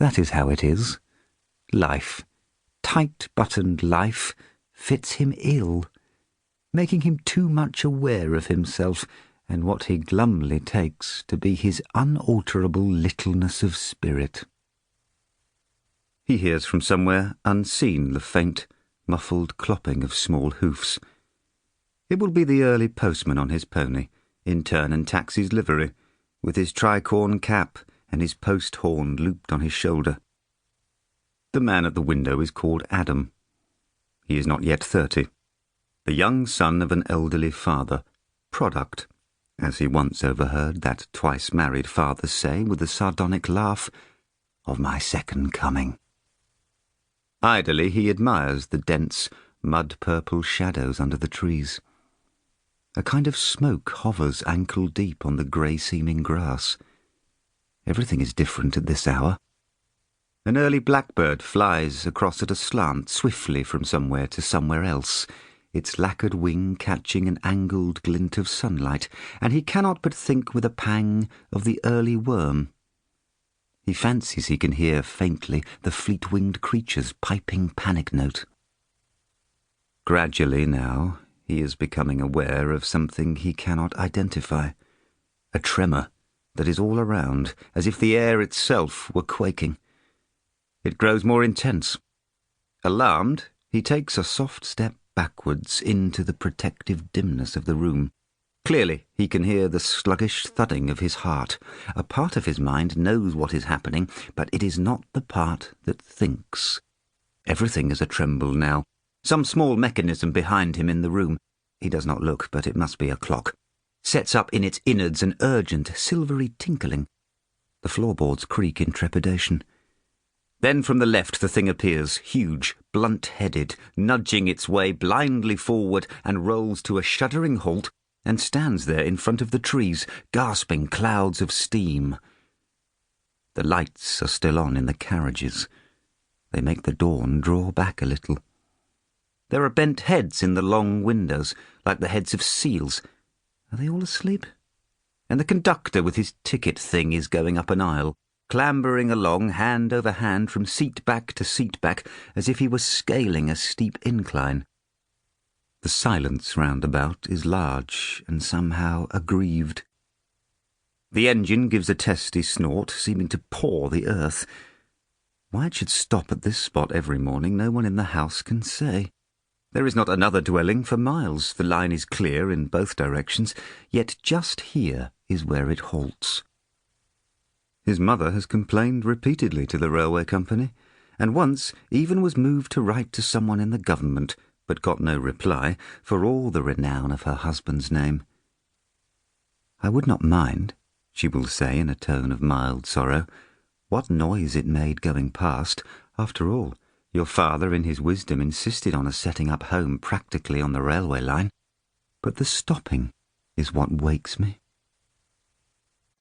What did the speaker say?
That is how it is. Life, tight-buttoned life, fits him ill, making him too much aware of himself and what he glumly takes to be his unalterable littleness of spirit. He hears from somewhere unseen the faint, muffled clopping of small hoofs. It will be the early postman on his pony, in turn and taxi's livery, with his tricorn cap and his post horn looped on his shoulder. The man at the window is called Adam. He is not yet 30. The young son of an elderly father, product, as he once overheard that twice-married father say with a sardonic laugh, of my second coming. Idly he admires the dense, mud-purple shadows under the trees. A kind of smoke hovers ankle-deep on the grey-seeming grass. Everything is different at this hour. An early blackbird flies across at a slant swiftly from somewhere to somewhere else, its lacquered wing catching an angled glint of sunlight, and he cannot but think with a pang of the early worm. He fancies he can hear faintly the fleet-winged creature's piping panic note. Gradually now he is becoming aware of something he cannot identify, a tremor that is all around, as if the air itself were quaking. It grows more intense. Alarmed, he takes a soft step backwards into the protective dimness of the room. Clearly he can hear the sluggish thudding of his heart. A part of his mind knows what is happening, but it is not the part that thinks. Everything is a-tremble now. Some small mechanism behind him in the room, he does not look, but it must be a clock, sets up in its innards an urgent, silvery tinkling. The floorboards creak in trepidation. Then from the left the thing appears, huge, blunt-headed, nudging its way blindly forward, and rolls to a shuddering halt, and stands there in front of the trees, gasping clouds of steam. The lights are still on in the carriages. They make the dawn draw back a little. There are bent heads in the long windows, like the heads of seals. Are they all asleep? And the conductor with his ticket thing is going up an aisle, clambering along hand over hand from seat back to seat back, as if he were scaling a steep incline. The silence round about is large and somehow aggrieved. The engine gives a testy snort, seeming to paw the earth. Why it should stop at this spot every morning, no one in the house can say. There is not another dwelling for miles. The line is clear in both directions, yet just here is where it halts. His mother has complained repeatedly to the railway company, and once even was moved to write to someone in the government, but got no reply, for all the renown of her husband's name. I would not mind, she will say in a tone of mild sorrow, what noise it made going past. After all, your father in his wisdom insisted on us setting up home practically on the railway line. But the stopping is what wakes me.